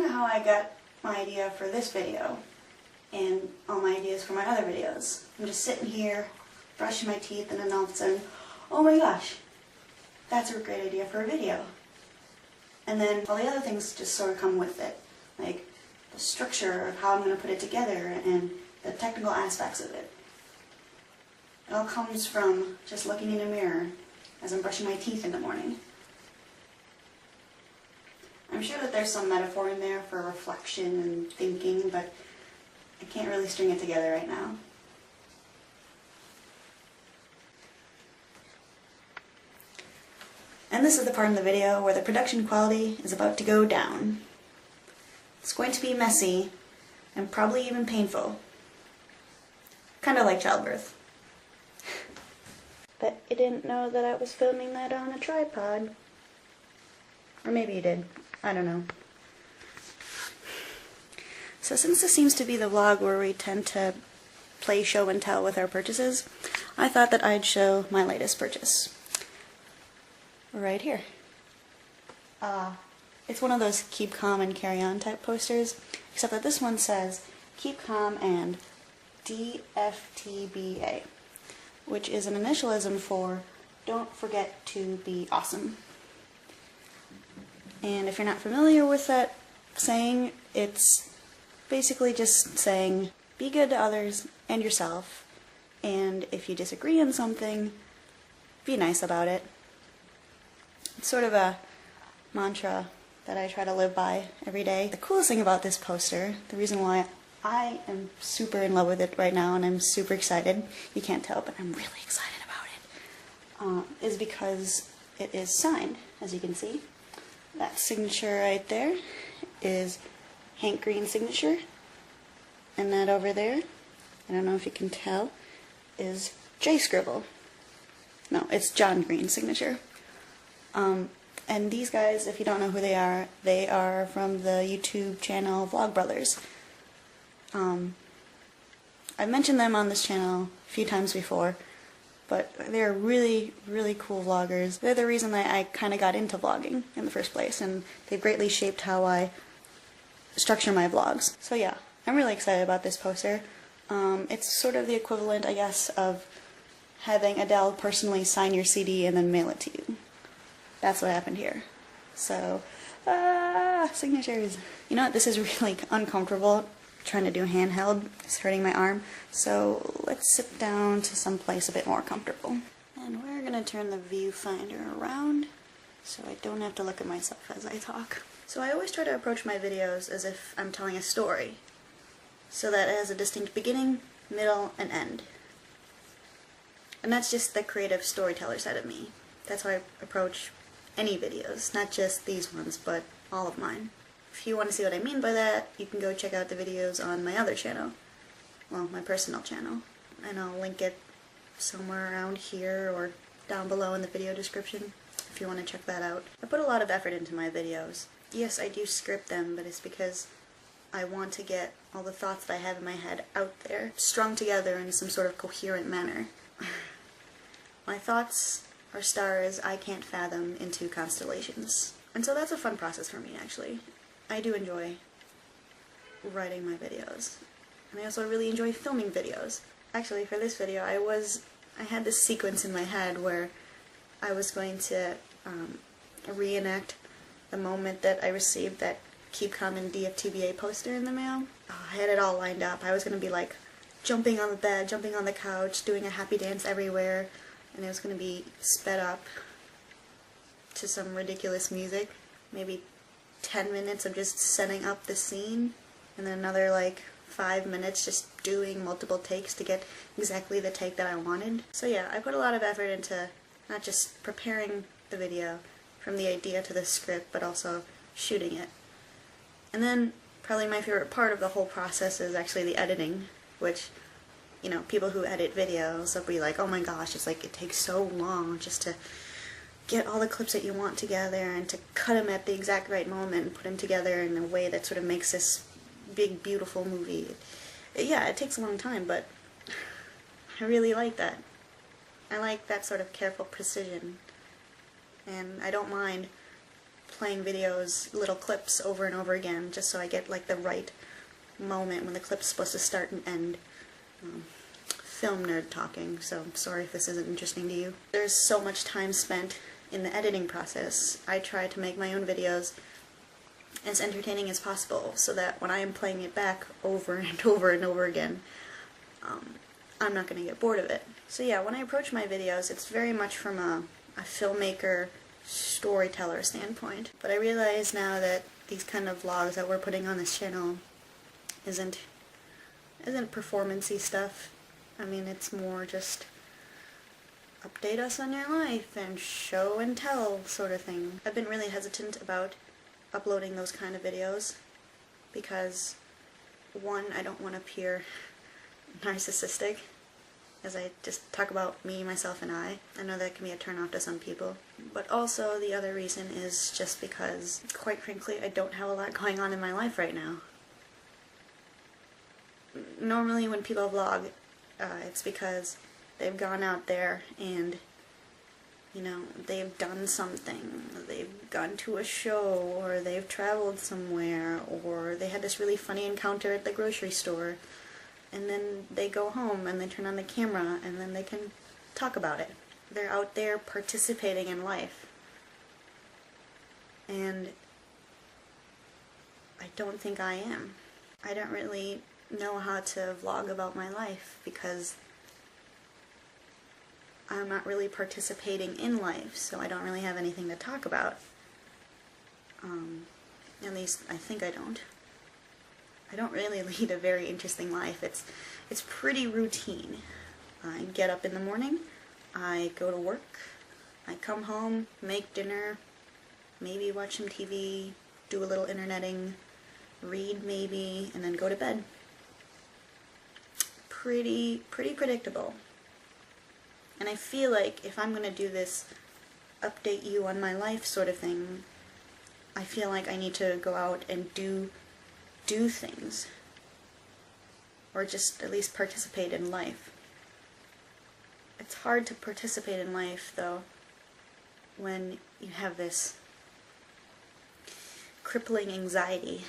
kind of how I got my idea for this video and all my ideas for my other videos. I'm just sitting here, brushing my teeth, and then all of a sudden, oh my gosh, that's a great idea for a video. And then all the other things just sort of come with it, like the structure of how I'm going to put it together and the technical aspects of it. It all comes from just looking in a mirror as I'm brushing my teeth in the morning. I'm sure that there's some metaphor in there for reflection and thinking, but I can't really string it together right now. And this is the part in the video where the production quality is about to go down. It's going to be messy and probably even painful. Kind of like childbirth. But you didn't know that I was filming that on a tripod. Or maybe you did. I don't know. So since this seems to be the vlog where we tend to play show and tell with our purchases, I thought that I'd show my latest purchase. Right here. It's one of those keep calm and carry on type posters, except that this one says keep calm and dftba, which is an initialism for don't forget to be awesome. And if you're not familiar with that saying, it's basically just saying be good to others and yourself, and if you disagree on something, be nice about it. It's sort of a mantra that I try to live by every day. The coolest thing about this poster, the reason why I am super in love with it right now and I'm super excited, you can't tell, but I'm really excited about it, is because it is signed, as you can see. That signature right there is Hank Green's signature, and that over there, I don't know if you can tell, is j-scribble. No, it's John Green's signature. And these guys, if you don't know who they are from the YouTube channel Vlogbrothers. I've mentioned them on this channel a few times before, but they're really, really cool vloggers. They're the reason that I kind of got into vlogging in the first place, and they've greatly shaped how I structure my vlogs. So yeah, I'm really excited about this poster. It's sort of the equivalent, I guess, of having Adele personally sign your CD and then mail it to you. That's what happened here. So, signatures. You know what, this is really uncomfortable trying to do handheld. It's hurting my arm. So let's sit down to someplace a bit more comfortable. And we're gonna turn the viewfinder around so I don't have to look at myself as I talk. So I always try to approach my videos as if I'm telling a story, so that it has a distinct beginning, middle, and end. And that's just the creative storyteller side of me. That's how I approach any videos, not just these ones, but all of mine. If you want to see what I mean by that, you can go check out the videos on my other channel. Well, my personal channel. And I'll link it somewhere around here or down below in the video description if you want to check that out. I put a lot of effort into my videos. Yes, I do script them, but it's because I want to get all the thoughts that I have in my head out there, strung together in some sort of coherent manner. My thoughts are stars I can't fathom into constellations. And so that's a fun process for me, actually. I do enjoy writing my videos. And I also really enjoy filming videos. Actually, for this video, I had this sequence in my head where I was going to reenact the moment that I received that Keep Calm and dftba poster in the mail. I had it all lined up. I was going to be like jumping on the bed, jumping on the couch, doing a happy dance everywhere, and it was going to be sped up to some ridiculous music. Maybe 10 minutes of just setting up the scene, and then another like 5 minutes just doing multiple takes to get exactly the take that I wanted. So yeah, I put a lot of effort into not just preparing the video from the idea to the script, but also shooting it. And then probably my favorite part of the whole process is actually the editing, which, you know, people who edit videos will be like, oh my gosh, it's like it takes so long just to get all the clips that you want together and to cut them at the exact right moment and put them together in a way that sort of makes this big, beautiful movie. Yeah, it takes a long time, but I really like that. I like that sort of careful precision, and I don't mind playing videos, little clips over and over again, just so I get like the right moment when the clip's supposed to start and end. Film nerd talking, so I'm sorry if this isn't interesting to you. There's so much time spent in the editing process. I try to make my own videos as entertaining as possible so that when I am playing it back over and over and over again, I'm not going to get bored of it. So yeah, when I approach my videos, it's very much from a filmmaker, storyteller standpoint. But I realize now that these kind of vlogs that we're putting on this channel isn't performance-y stuff. I mean, it's more just update us on your life and show and tell sort of thing. I've been really hesitant about uploading those kind of videos because, one, I don't want to appear narcissistic as I just talk about me, myself, and I. I know that can be a turn-off to some people. But also, the other reason is just because, quite frankly, I don't have a lot going on in my life right now. Normally when people vlog, it's because they've gone out there and, you know, they've done something. They've gone to a show, or they've traveled somewhere, or they had this really funny encounter at the grocery store, and then they go home and they turn on the camera and then they can talk about it. They're out there participating in life. And I don't think I am. I don't really know how to vlog about my life because I'm not really participating in life, so I don't really have anything to talk about. At least I think I don't. I don't really lead a very interesting life. It's pretty routine. I get up in the morning, I go to work, I come home, make dinner, maybe watch some TV, do a little interneting, read maybe, and then go to bed. Pretty predictable. And I feel like if I'm going to do this update you on my life sort of thing, I feel like I need to go out and do things. Or just at least participate in life. It's hard to participate in life, though, when you have this crippling anxiety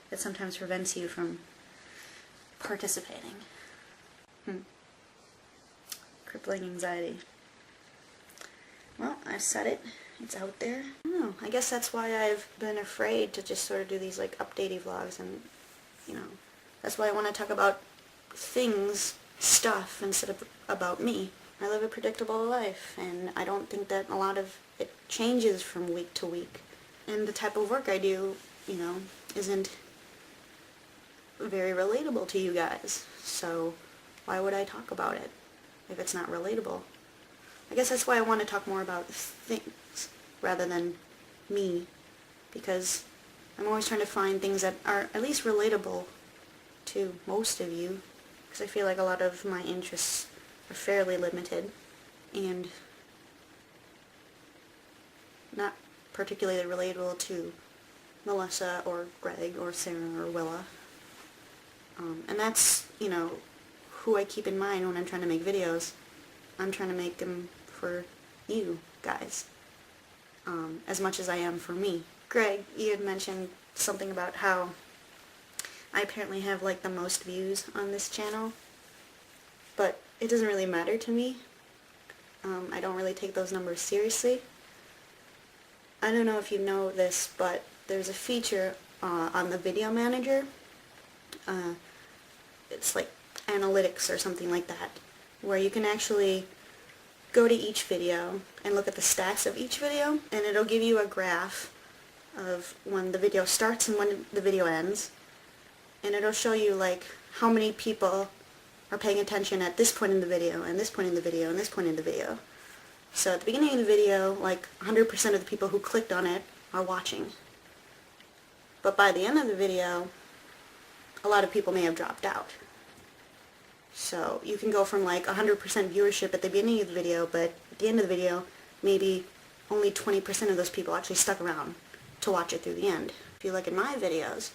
that sometimes prevents you from participating. Crippling anxiety. Well, I've said it. It's out there. I don't know. I guess that's why I've been afraid to just sort of do these like updatey vlogs, and you know, that's why I want to talk about things, stuff, instead of about me. I live a predictable life, and I don't think that a lot of it changes from week to week. And the type of work I do, you know, isn't very relatable to you guys. So why would I talk about it if it's not relatable? I guess that's why I want to talk more about things rather than me, because I'm always trying to find things that are at least relatable to most of you, because I feel like a lot of my interests are fairly limited and not particularly relatable to Melissa or Greg or Sarah or Willa. And that's, you know, who I keep in mind when I'm trying to make videos. I'm trying to make them for you guys, as much as I am for me. Greg, you had mentioned something about how I apparently have like the most views on this channel, but it doesn't really matter to me. I don't really take those numbers seriously. I don't know if you know this, but there's a feature on the video manager. It's like analytics or something like that, where you can actually go to each video and look at the stats of each video, and it'll give you a graph of when the video starts and when the video ends, and it'll show you like how many people are paying attention at this point in the video, and this point in the video, and this point in the video. So at the beginning of the video, like 100% of the people who clicked on it are watching. But by the end of the video, a lot of people may have dropped out. So you can go from like 100% viewership at the beginning of the video, but at the end of the video, maybe only 20% of those people actually stuck around to watch it through the end. If you look at my videos,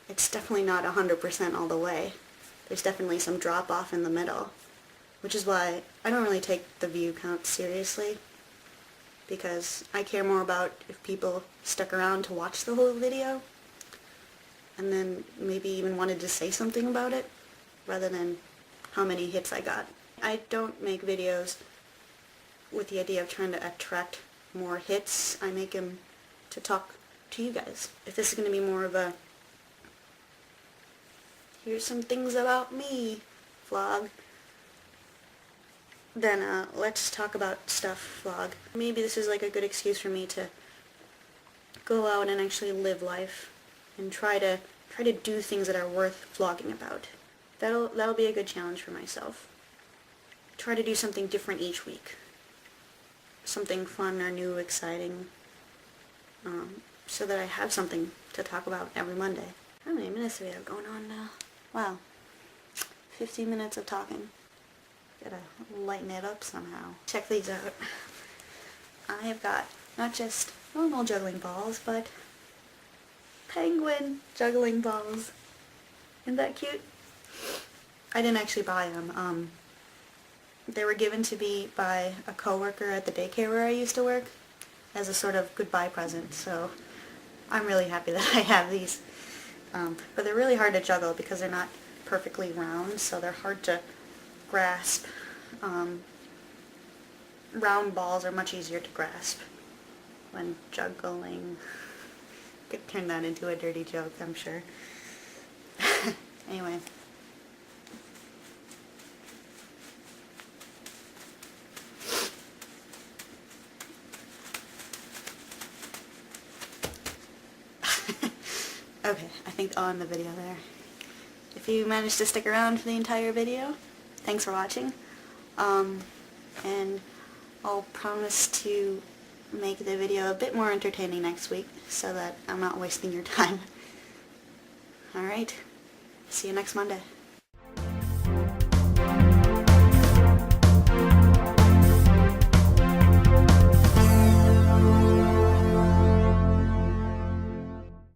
it's definitely not 100% all the way. There's definitely some drop off in the middle, which is why I don't really take the view count seriously. because I care more about if people stuck around to watch the whole video and then maybe even wanted to say something about it rather than how many hits I got. I don't make videos with the idea of trying to attract more hits. I make them to talk to you guys. If this is going to be more of a here's some things about me vlog, then let's talk about stuff vlog. Maybe this is like a good excuse for me to go out and actually live life and try to do things that are worth vlogging about. That'll be a good challenge for myself. Try to do something different each week. Something fun or new, exciting, so that I have something to talk about every Monday. How many minutes do we have going on now? Wow, 15 minutes of talking. Gotta lighten it up somehow. Check these out. I have got not just normal juggling balls, but penguin juggling balls. Isn't that cute? I didn't actually buy them. They were given to me by a coworker at the daycare where I used to work as a sort of goodbye present, so I'm really happy that I have these. But they're really hard to juggle because they're not perfectly round, so they're hard to grasp. Round balls are much easier to grasp when juggling. Could turn that into a dirty joke, I'm sure. Anyway. Okay, I think I'll end the video there. If you managed to stick around for the entire video, thanks for watching. And I'll promise to make the video a bit more entertaining next week so that I'm not wasting your time. Alright, see you next Monday.